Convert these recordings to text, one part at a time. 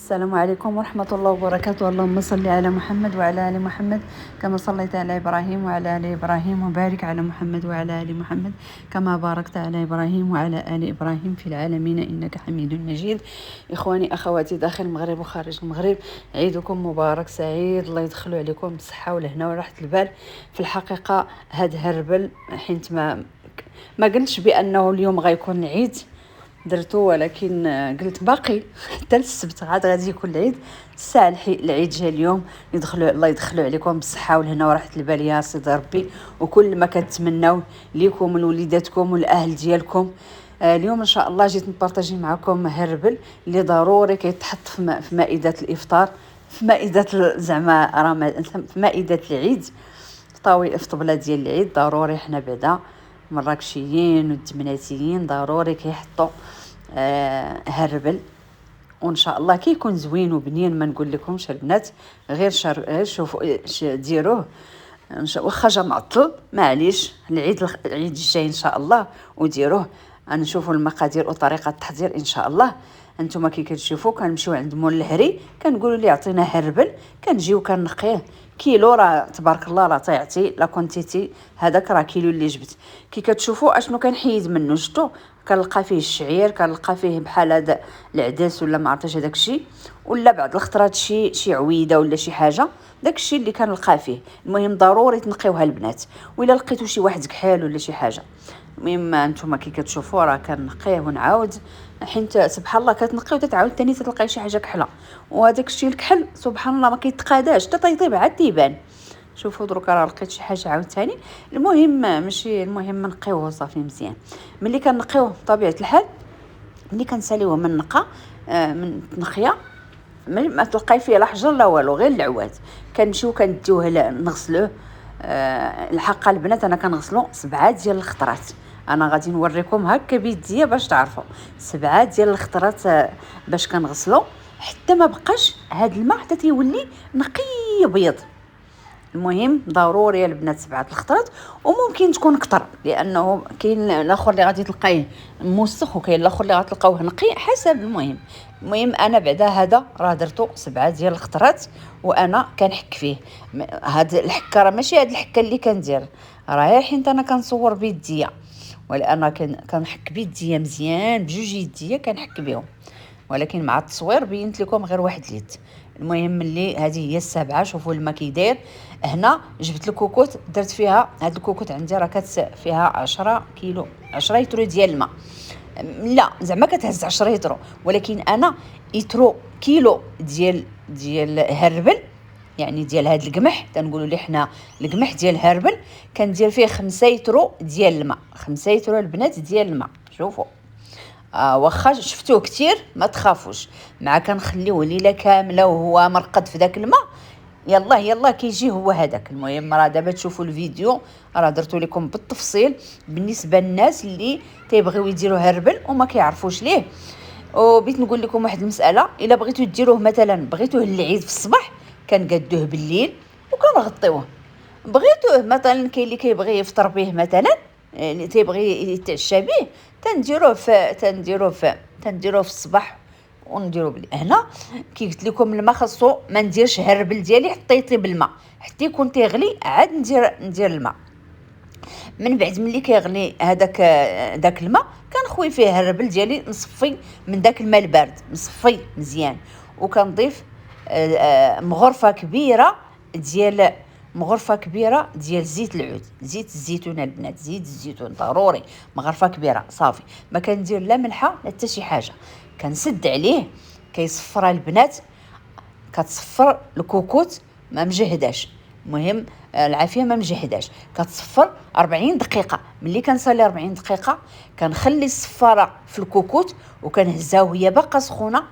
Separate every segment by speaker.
Speaker 1: السلام عليكم ورحمة الله وبركاته. اللهم صل على محمد وعلى آل محمد كما صليت على إبراهيم وعلى آل إبراهيم، وبارك على محمد وعلى آل محمد كما باركت على إبراهيم وعلى آل إبراهيم في العالمين إنك حميد مجيد. إخواني أخواتي داخل المغرب وخارج المغرب، عيدكم مبارك سعيد، الله يدخلوا عليكم بالصحة والهنا وراحة البال. في الحقيقة هاد هربل حيت ما قلتش بأنه اليوم غيكون العيد درتو، ولكن قلت باقي حتى السبت عاد غادي يكون العيد. الساعه العيد جا اليوم، الله يدخلوا عليكم بالصحه والهنا وراحه البال يا سيدي ربي، وكل ما كتمناو ليكم ولوليداتكم والاهل ديالكم. اليوم ان شاء الله جيت نبارطاجي معكم هربل اللي ضروري كيتحط في مائده الافطار، في مائده زعما في مائده العيد، طاوي الطبله ديال العيد. ضروري حنا بعدا مراكشيين والدمناتيين ضروري كيحطوا هربل، وان شاء الله كيكون زوين وبنين. ما نقول لكمش البنات، غير شوفوا ديروه واخا جا معطل معليش، العيد الجاي ان شاء الله وديروه. نشوفوا المقادير وطريقه التحضير ان شاء الله. انتم كي كتشوفوا كنمشيو عند مول الهري كنقولوا لي عطينا هربل، كنجيو كنقيه كيلو، راه تبارك الله راه تيعطي لا كونتيتي. هذاك راه كيلو اللي جبت. كي كتشوفوا اشنو كنحيد منه، شفتوا كنلقى فيه الشعير، كنلقى فيه بحال هذا العدس ولا ما عرفتش هذاك الشيء، ولا بعض الخطرات شي عويده ولا شي حاجه، داك الشيء اللي كنلقى فيه. المهم ضروري تنقيوها البنات، ولا لقيتوا شي واحد كحال ولا شي حاجه. المهم انتم كي كتشوفوا راه كنقيه ونعاود، حيت سبحان الله كتنقي وتتعاود ثاني تلقاي شي حاجه كحله، وهذاك الشيء الكحل سبحان الله ما كيتقاداش حتى تيطيب عاد تيبان. شوفوا دروكا راه لقيت شي حاجه عاوتاني. المهم ماشي المهم نقيوه صافي مزيان. ملي كنقيوه بطبيعه الحال، ملي كنساليوه من نقا من تنقيه، ما تلقاي فيه لا حجر لا والو، غير العواد. كنمشيو كنديوه نغسلوه. الحق البنات انا كنغسلو 7 ديال الخطرات. انا غادي نوريكم هكا بيديا باش تعرفوا 7 ديال الخطرات باش كنغسلو حتى ما بقاش هاد الماء حتى تيولي نقي بيض. المهم ضروري البنات 7 الخطرات، وممكن تكون كتر لانه كاين الاخر اللي غادي تلقايه موسخ، وكاين الاخر اللي غتلقاوه نقي حسب. المهم انا بعدا هذا راه درتو 7 ديال الخطرات، وانا كنحك فيه. هاد الحكه راه ماشي هاد الحكه اللي كندير، راه حيت انا كنصور بيديا، ولا انا كنحك بيديا مزيان بجوج يديا كنحك بهم، ولكن مع التصوير بينت لكم غير واحد اليد. المهم ملي هذه هي السابعه، شوفوا الماء كي داير. هنا جبت الكوكوت درت فيها، هاد الكوكوت عندي راه فيها 10 كيلو 10 يترو ديال الماء. لا زعما كتهز 10 يترو، ولكن انا يترو كيلو ديال هربل، يعني ديال هاد القمح تنقولوا ليه حنا القمح ديال هربل، كندير فيه 5 يترو ديال الماء. 5 يترو البنات ديال الماء. شوفوا واخا شفتوه كتير ما تخافوش، مع كنخليوه ليله كامله وهو مرقد في داك الماء. يلا كيجي هو هذاك. المهم راه دابا تشوفوا الفيديو راه درتو لكم بالتفصيل بالنسبه للناس اللي تيبغيو يديروا هربل وما كيعرفوش ليه. وبغيت نقول لكم واحد المساله، الا بغيتوا ديروه مثلا بغيتوه للعيد في الصباح كنقادوه بالليل وكنغطيوه. بغيتوه مثلا كاين اللي كيبغي يفطر به مثلا، اللي تيبغي يتعشى به، تنديروه في الصباح ونديرو هنا. كي قلت لكم الماء خاصو ما نديرش هربل ديالي حتى يطيب الماء، حتى يكون تيغلي عاد ندير الماء. من بعد ملي كيغلي داك الماء كنخوي فيه الهربل ديالي، نصفي من داك الماء البارد، نصفي مزيان، وكنضيف مغرفه كبيره ديال زيت العود، زيت الزيتون البنات، زيت الزيتون ضروري، مغرفه كبيره صافي. ما كندير لا ملحه لا حتى شي حاجه، كنسد عليه كيصفر البنات، كتصفر الكوكوت ما مجهداش. المهم العافيه ما مجهداش، كتصفر 40 دقيقه. ملي كنصلي 40 دقيقه كنخلي الصفاره في الكوكوت وكنهزها وهي باقا سخونه،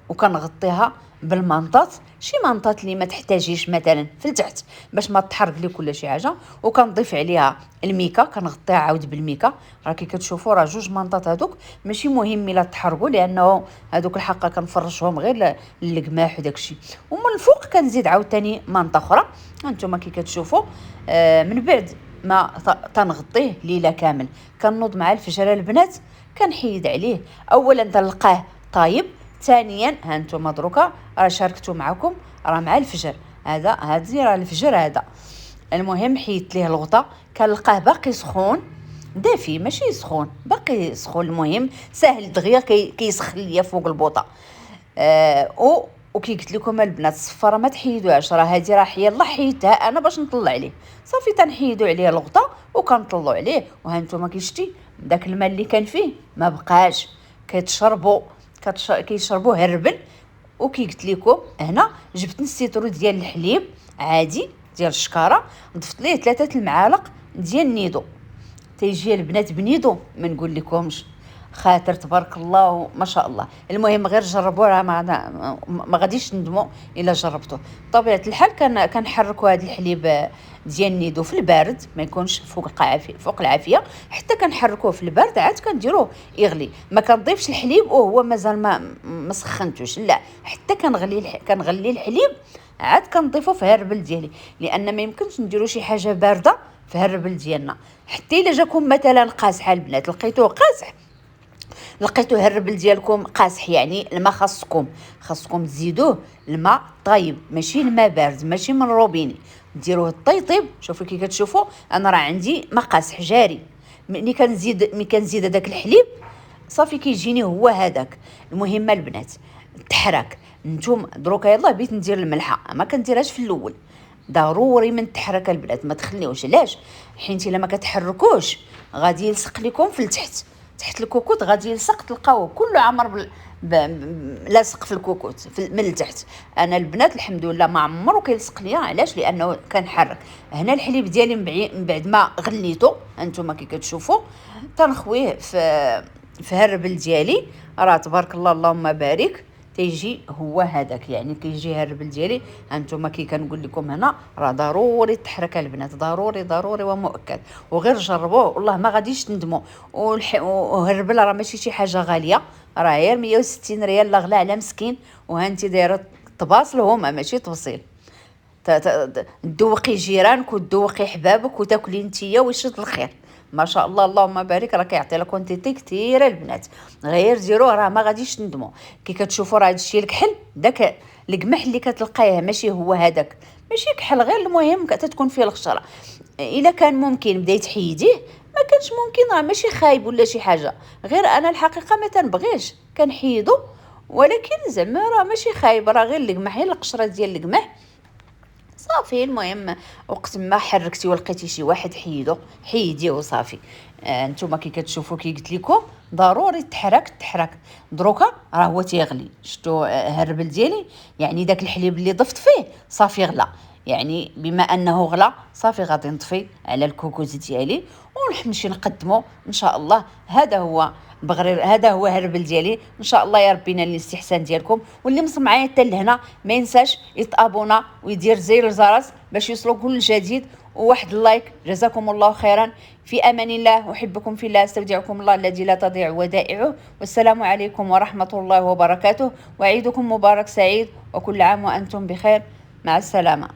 Speaker 1: وكنغطيها بالمنطات، شي منطات اللي ما تحتاجيش مثلا في التحت باش ما تحرق لك ولا شي حاجه. وكنضيف عليها الميكا، كنغطيها عاود بالميكا. راه كي كتشوفوا راه جوج منطات هذوك ماشي مهم الا تحرقوا، لانه هذوك الحقه كنفرشهم غير للقماح وداك الشيء. ومن الفوق كنزيد عاوتاني منطه اخرى. هانتوما كي كتشوفوا من بعد ما تنغطيه ليله كامل، كنوض مع الفجر البنات كنحيد عليه. اولا تلقاه طايب، ثانيا ها انتم دروكا راه شاركتوا معكم راه مع الفجر، هذه راه الفجر هذا. المهم حيدت ليه الغطاء، كنلقاه باقي سخون دافي ماشي سخون، باقي سخون. المهم ساهل دغيا كيسخن ليا فوق البوطه. وكي قلت لكم البنات الصفاره ما تحيدوهاش، راه هذه راه يلا حيدتها انا باش نطلع عليه، صافي تنحيدوا عليه الغطاء وكنطلعوا عليه. وها نتوما كيشتي داك الماء اللي كان فيه ما بقاش، كيشربوا هربل. وكي قلت لكم هنا جبت نص سيترو ديال الحليب عادي ديال الشكاره، ضفت ليه 3 المعالق ديال النيدو، تيجي البنات بنيدو ما نقول لكمش، خاطر تبارك الله ما شاء الله. المهم غير جربوا، راه ما غاديش تندموا الا جربتوه. بطبيعه الحال كنحركوا هذا الحليب ديال النيدو في البارد، ما يكونش فوق العافيه، حتى كنحركوه في البارد عاد كنديروه يغلي. ما كنضيفش الحليب وهو مازال ما سخنتوش، لا، حتى كنغلي الحليب عاد كنضيفو في هربل ديالي، لان ما يمكنش نديرو شي حاجه بارده في هربل ديالنا. حتى الا جاكم مثلا قاصح البنات، لقيتوه قاصح، لقيتو هالربل ديالكم قاصح، يعني الماء خاصكم تزيدوه الماء طايب، ماشي الماء بارد، ماشي من روبيني، ديروه طيب. شوفوا كي كتشوفوا انا راه عندي ماء قاصح جاري، ملي كنزيد هذاك الحليب صافي كيجيني هو هذاك. المهم البنات تحرك، نتوما دروكا يلاه بغيت ندير الملحه ما كنديرهاش في الاول، ضروري من تحرك البنات ما تخليوش. علاش؟ حيت الا ما كتحركوش غادي يلصق لكم في التحت، تحت الكوكوت غادي يلصق، تلقاوه كله عمر لاصق في الكوكوت من التحت. انا البنات الحمد لله ما عمرو كيلصق ليا، علاش؟ لانه كنحرك. هنا الحليب ديالي من بعد ما غليته انتما كي كتشوفوا تنخويه في هالربل ديالي، راه تبارك الله اللهم بارك تيجي هو هذاك، يعني كيجي هالربل ديالي. هانتوما كي كنقول لكم هنا راه ضروري تحرك البنات، ضروري ومؤكد، وغير جربوه والله ما غاديش تندموا. وهالربل راه ماشي شي حاجه غاليه، راه غير 160 ريال، لا غلا على مسكين. وهانتي دايره تباصلهم ماشي توصيل، تذوقي جيرانك وتذوقي حبابك وتاكلي نتيا ويشد الخير. ما شاء الله اللهم بارك، راه كيعطي لك كونتيتي كثيره البنات، غير ديروه راه ما غاديش تندموا. كي كتشوفوا راه هادشي الكحل داك القمح اللي كتلقايه ماشي هو هذاك، ماشي كحل، غير المهم تتكون فيه الخشره. الا كان ممكن بدا تحيديه، ما كانش ممكن راه ماشي خايب ولا شي حاجه، غير انا الحقيقه ما تنبغيش كنحيدو، ولكن زعما راه ماشي خايب، راه غير القمح، هي القشره ديال القمح صافي. المهم وقت ما حركتي ولقيتي شي واحد حيديه وصافي. نتوما كي كتشوفوا كي قلت لكم ضروري تحرك دروكا راه هو تيغلي. شفتوا هالربل ديالي، يعني داك الحليب اللي ضفت فيه صافي غلا، يعني بما انه غلا صافي غادي نطفي على الكوكوز ديالي ونمشي نقدمه ان شاء الله. هذا هو هربل ديالي، ان شاء الله يا ربي ينال الاستحسان ديالكم. واللي مص معايا حتى لهنا ما ينساش يتابونا ويدير زر الجرس باش يوصلوا كل جديد، وواحد اللايك. جزاكم الله خيرا، في امان الله، احبكم في الله، استودعكم الله الذي لا تضيع ودائعه، والسلام عليكم ورحمه الله وبركاته، وعيدكم مبارك سعيد، وكل عام وانتم بخير، مع السلامه.